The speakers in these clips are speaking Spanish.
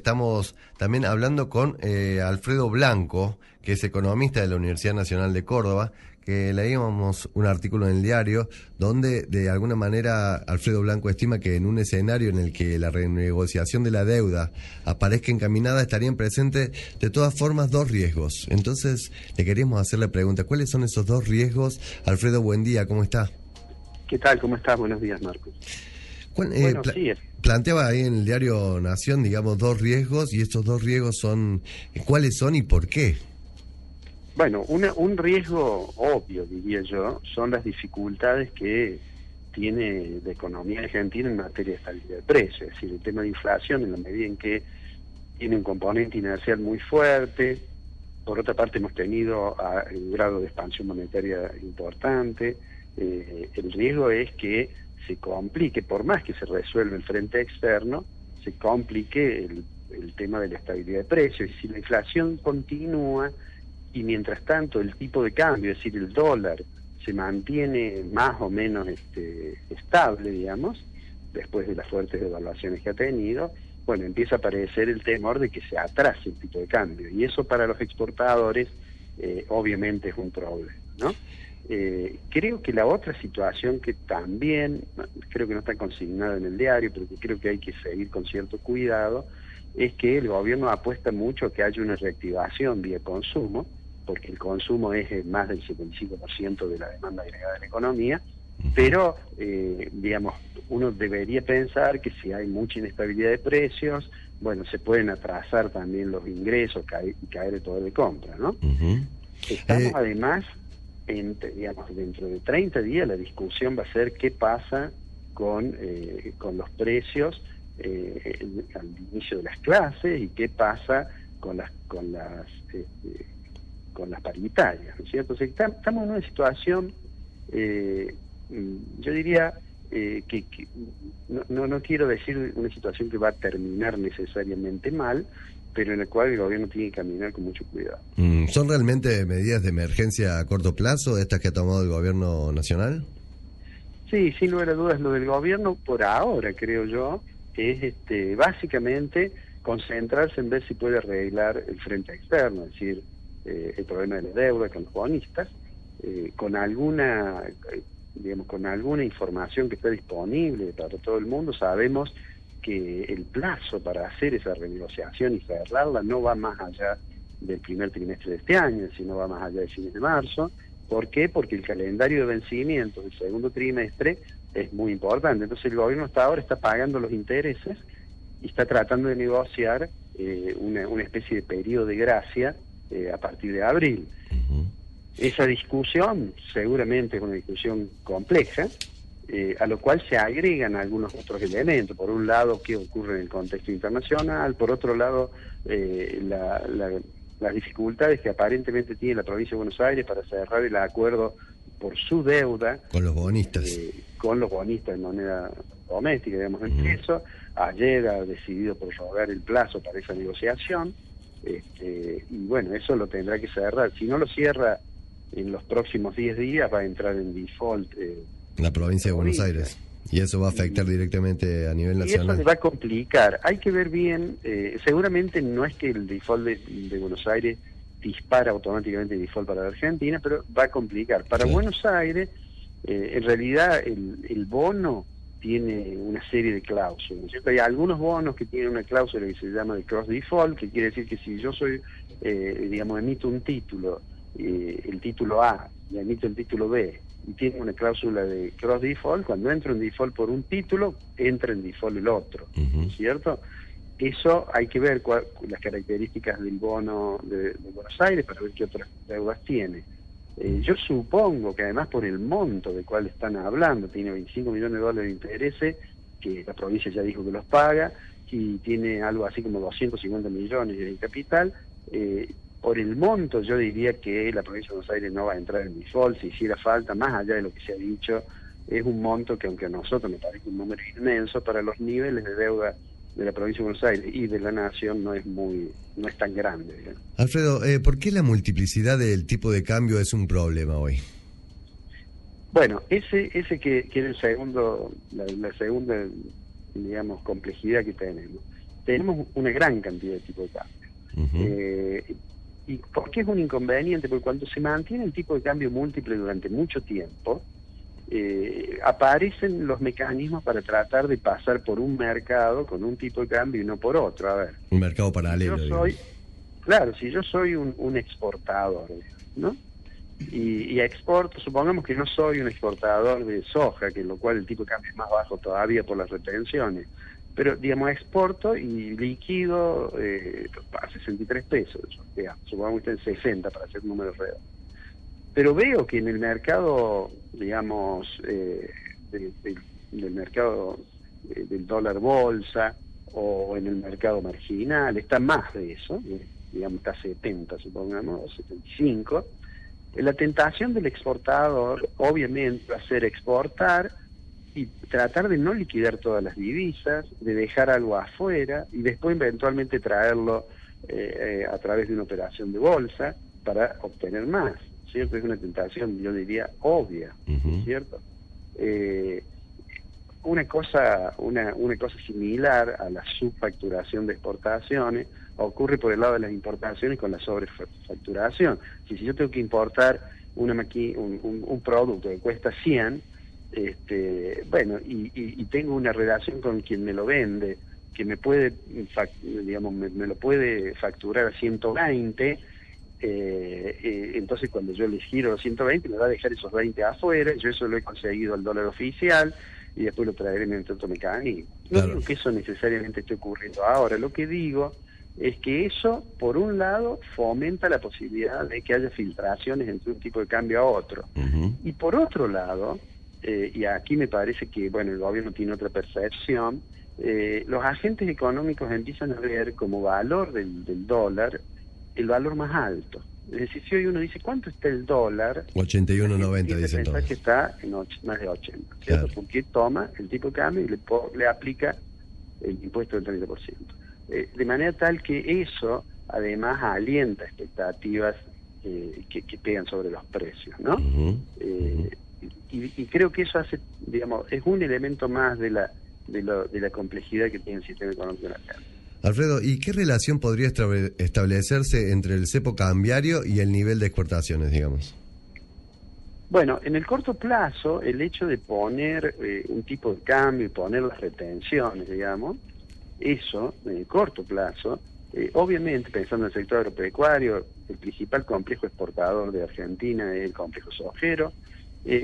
estamos también hablando con Alfredo Blanco, que es economista de la Universidad Nacional de Córdoba, que leíamos un artículo en el diario donde de alguna manera Alfredo Blanco estima que en un escenario en el que la renegociación de la deuda aparezca encaminada estarían presentes de todas formas dos riesgos. Entonces le queríamos hacer la pregunta, ¿cuáles son esos dos riesgos? Alfredo, buen día, ¿cómo está? ¿Qué tal? ¿Cómo estás? Buenos días, Marcos. Bueno, sí, planteaba ahí en el diario Nación, digamos, dos riesgos, y estos dos riesgos son, ¿cuáles son y por qué? Bueno, un riesgo obvio, diría yo, son las dificultades que tiene la economía argentina en materia de estabilidad de precios. Es decir, el tema de inflación, en la medida en que tiene un componente inercial muy fuerte. Por otra parte, hemos tenido un grado de expansión monetaria importante. El riesgo es que se complique, por más que se resuelva el frente externo, se complique el tema de la estabilidad de precios. Y si la inflación continúa y mientras tanto el tipo de cambio, es decir, el dólar, se mantiene más o menos estable, digamos, después de las fuertes devaluaciones que ha tenido, bueno, empieza a aparecer el temor de que se atrase el tipo de cambio. Y eso para los exportadores obviamente es un problema, ¿no? Creo que la otra situación que también, creo que no está consignada en el diario, pero que creo que hay que seguir con cierto cuidado, es que el gobierno apuesta mucho a que haya una reactivación vía consumo, porque el consumo es más del 75% de la demanda agregada de la economía, pero, digamos, uno debería pensar que si hay mucha inestabilidad de precios, bueno, se pueden atrasar también los ingresos y caer el poder de compra, ¿no? Estamos además, digamos, dentro de 30 días la discusión va a ser qué pasa con los precios al inicio de las clases y qué pasa con las paritarias, ¿no es cierto? O sea, estamos en una situación, yo diría que no quiero decir una situación que va a terminar necesariamente mal, pero en la cual el gobierno tiene que caminar con mucho cuidado. ¿Son realmente medidas de emergencia a corto plazo estas que ha tomado el gobierno nacional? Sí, sin lugar a dudas, lo del gobierno por ahora, creo yo, es básicamente concentrarse en ver si puede arreglar el frente externo, es decir, el problema de la deuda con los bonistas, con alguna información que esté disponible para todo el mundo. Sabemos que el plazo para hacer esa renegociación y cerrarla no va más allá del primer trimestre de este año, sino va más allá de fines de marzo. ¿Por qué? Porque el calendario de vencimientos del segundo trimestre es muy importante. Entonces el gobierno hasta ahora está pagando los intereses y está tratando de negociar una especie de periodo de gracia a partir de abril. Esa discusión seguramente es una discusión compleja, a lo cual se agregan algunos otros elementos. Por un lado, qué ocurre en el contexto internacional; por otro lado, las dificultades que aparentemente tiene la provincia de Buenos Aires para cerrar el acuerdo por su deuda con los bonistas en moneda doméstica, digamos, en peso. Ayer ha decidido prorrogar el plazo para esa negociación, y bueno, eso lo tendrá que cerrar. Si no lo cierra en los próximos 10 días, va a entrar en default la provincia de Buenos Aires, y eso va a afectar directamente a nivel nacional. Y eso le va a complicar. Hay que ver bien, seguramente no es que el default de Buenos Aires dispara automáticamente el default para la Argentina, pero va a complicar. Para Buenos Aires, en realidad el bono tiene una serie de cláusulas, ¿no es cierto? Hay algunos bonos que tienen una cláusula que se llama de cross default, que quiere decir que si yo soy, digamos, emito un título, el título A, y emito el título B, y tiene una cláusula de cross default, cuando entro en default por un título, entra en default el otro, ¿no es cierto? Eso hay que ver las características del bono de Buenos Aires para ver qué otras deudas tiene. Yo supongo que además por el monto de cual están hablando, tiene 25 millones de dólares de intereses, que la provincia ya dijo que los paga, y tiene algo así como 250 millones de capital. Por el monto yo diría que la provincia de Buenos Aires no va a entrar en default. Si hiciera falta, más allá de lo que se ha dicho, es un monto que, aunque a nosotros nos parece un número inmenso, para los niveles de deuda de la provincia de Buenos Aires y de la nación no es tan grande, digamos. Alfredo, ¿por qué la multiplicidad del tipo de cambio es un problema hoy? Bueno, ese que es la segunda, digamos, complejidad que tenemos. tenemos una gran cantidad de tipos de cambio. ¿Y por qué es un inconveniente? Porque cuando se mantiene el tipo de cambio múltiple durante mucho tiempo, aparecen los mecanismos para tratar de pasar por un mercado con un tipo de cambio y no por otro. A ver, un mercado paralelo. Claro, si yo soy un exportador, ¿no? Y exporto, supongamos que no soy un exportador de soja, que lo cual el tipo de cambio es más bajo todavía por las retenciones, pero digamos exporto y liquido a 63 pesos, digamos, supongamos que está en 60 para hacer números redondos. Pero veo que en el mercado, digamos, del mercado del dólar bolsa o en el mercado marginal, está más de eso, digamos, está 70, supongamos, o 75. La tentación del exportador, obviamente, va a ser exportar y tratar de no liquidar todas las divisas, de dejar algo afuera y después eventualmente traerlo a través de una operación de bolsa para obtener más, ¿cierto? Es una tentación, yo diría, obvia, ¿cierto? Una cosa similar a la subfacturación de exportaciones ocurre por el lado de las importaciones con la sobrefacturación. Si yo tengo que importar un producto que cuesta 100, bueno, y tengo una relación con quien me lo vende, que me puede, digamos, me lo puede facturar a 120, entonces cuando yo le giro los 120 me va a dejar esos 20 afuera, yo eso lo he conseguido al dólar oficial y después lo traeré mediante otro mecanismo. No digo que eso necesariamente esté ocurriendo ahora, lo que digo es que eso, por un lado, fomenta la posibilidad de que haya filtraciones entre un tipo de cambio a otro. Y por otro lado, y aquí me parece que, bueno, el gobierno tiene otra percepción, los agentes económicos empiezan a ver como valor del dólar el valor más alto. Es decir, si hoy uno dice, ¿cuánto está el dólar? 81.90, dicen todos. Que está en más de 80, ¿cierto? Claro. Porque toma el tipo de cambio y le aplica el impuesto del 30%. De manera tal que eso, además, alienta expectativas que pegan sobre los precios, ¿no? Y creo que eso hace, digamos, es un elemento más de la complejidad que tiene el sistema económico nacional. Alfredo, ¿y qué relación podría establecerse entre el cepo cambiario y el nivel de exportaciones, digamos? Bueno, en el corto plazo, el hecho de poner un tipo de cambio y poner las retenciones, digamos, eso, en el corto plazo, obviamente, pensando en el sector agropecuario, el principal complejo exportador de Argentina es el complejo sojero.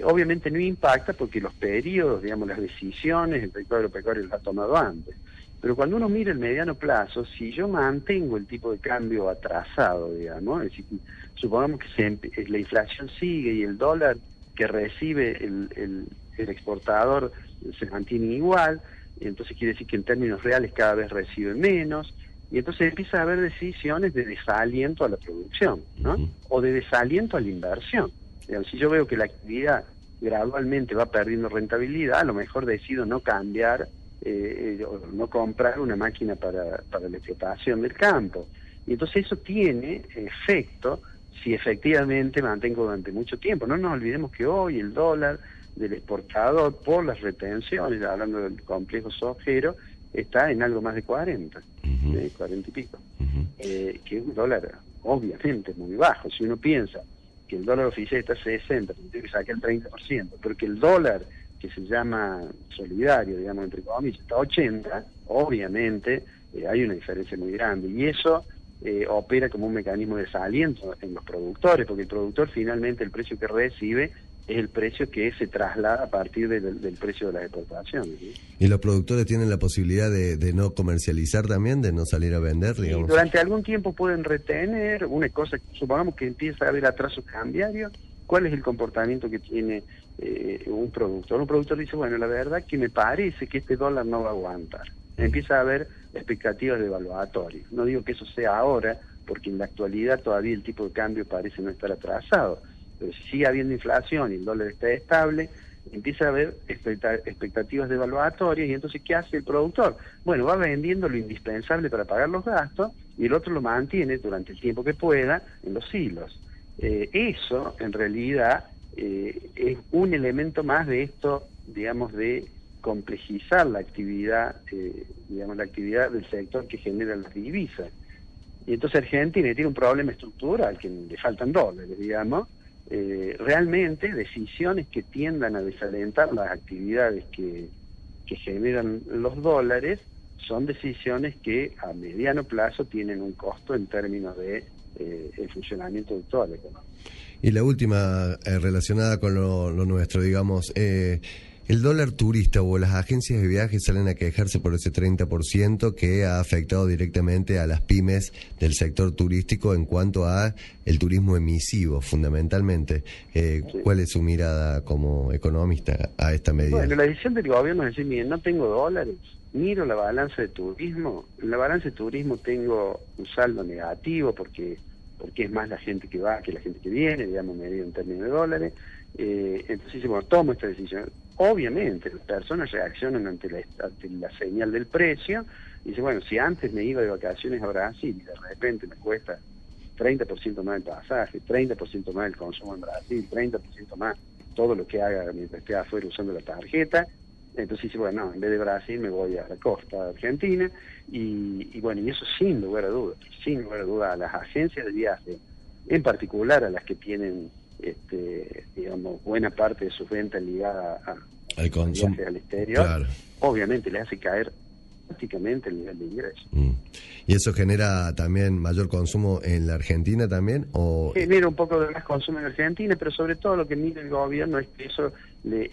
Obviamente no impacta porque los periodos, digamos, las decisiones, el sector agropecuario las ha tomado antes. Pero cuando uno mira el mediano plazo, si yo mantengo el tipo de cambio atrasado, digamos, es decir, supongamos que la inflación sigue y el dólar que recibe el exportador se mantiene igual, y entonces quiere decir que en términos reales cada vez recibe menos, y entonces empieza a haber decisiones de desaliento a la producción, ¿no? O de desaliento a la inversión. Digamos, si yo veo que la actividad gradualmente va perdiendo rentabilidad, a lo mejor decido no cambiar, no comprar una máquina para la explotación del campo. Y entonces eso tiene efecto si efectivamente mantengo durante mucho tiempo. No nos olvidemos que hoy el dólar del exportador por las retenciones, hablando del complejo sojero, está en algo más de 40, 40 y pico, que es un dólar obviamente muy bajo. Si uno piensa que el dólar oficial está a 60, tiene que sacar el 30%, pero que el dólar que se llama solidario, digamos, entre comillas, está a 80, obviamente hay una diferencia muy grande, y eso opera como un mecanismo de desaliento en los productores, porque el productor finalmente el precio que recibe es el precio que se traslada a partir del precio de las exportaciones, ¿sí? ¿Y los productores tienen la posibilidad de no comercializar también, de no salir a vender, digamos? Y durante algún tiempo pueden retener una cosa, supongamos que empieza a haber atraso cambiario. ¿Cuál es el comportamiento que tiene un productor? Un productor dice, bueno, la verdad que me parece que este dólar no va a aguantar. Empieza a haber expectativas devaluatorias. No digo que eso sea ahora, porque en la actualidad todavía el tipo de cambio parece no estar atrasado. Pero si sigue habiendo inflación y el dólar está estable, empieza a haber expectativas devaluatorias, y entonces, ¿qué hace el productor? Bueno, va vendiendo lo indispensable para pagar los gastos, y el otro lo mantiene durante el tiempo que pueda en los hilos. Eso, en realidad, es un elemento más de esto, digamos, de complejizar la actividad, digamos, la actividad del sector que genera las divisas. Y entonces Argentina tiene un problema estructural, que le faltan dólares, digamos. Realmente decisiones que tiendan a desalentar las actividades que generan los dólares son decisiones que a mediano plazo tienen un costo en términos de el funcionamiento de toda la economía. Y la última, relacionada con lo nuestro, digamos, el dólar turista o las agencias de viajes salen a quejarse por ese 30% que ha afectado directamente a las pymes del sector turístico en cuanto a el turismo emisivo, fundamentalmente. Sí. ¿Cuál es su mirada como economista a esta medida? Bueno, la decisión del gobierno es decir, miren, no tengo dólares, miro la balanza de turismo, en la balanza de turismo tengo un saldo negativo porque es más la gente que va que la gente que viene, digamos, medido en términos de dólares. Entonces, bueno, tomo esta decisión. Obviamente, las personas reaccionan ante la señal del precio y dicen, bueno, si antes me iba de vacaciones a Brasil y de repente me cuesta 30% más el pasaje, 30% más el consumo en Brasil, 30% más todo lo que haga mientras esté afuera usando la tarjeta, entonces dice, bueno, no, en vez de Brasil me voy a la costa argentina y bueno, y eso sin lugar a dudas, a las agencias de viaje, en particular a las que tienen digamos, buena parte de sus ventas ligada al consumo, viajes al exterior, claro. Obviamente le hace caer prácticamente el nivel de ingreso. ¿Y eso genera también mayor consumo en la Argentina también? ¿O genera un poco de más consumo en Argentina, pero sobre todo lo que mira el gobierno es que eso le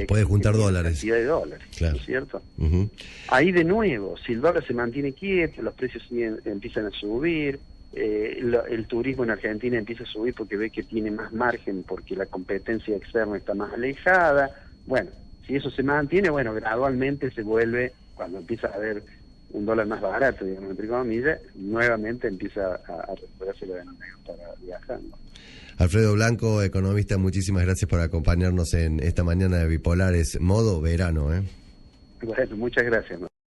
puede juntar dólares? Cantidad de dólares, claro. ¿no es cierto? Uh-huh. Ahí de nuevo, si el dólar se mantiene quieto, los precios empiezan a subir, el turismo en Argentina empieza a subir porque ve que tiene más margen, porque la competencia externa está más alejada. Bueno, si eso se mantiene, bueno, gradualmente se vuelve, cuando empieza a haber un dólar más barato, digamos, entre comillas, nuevamente empieza a recuperarse la economía para viajar, ¿no? Alfredo Blanco, economista, muchísimas gracias por acompañarnos en esta mañana de Bipolares, modo verano, ¿eh? Bueno, muchas gracias, ¿no?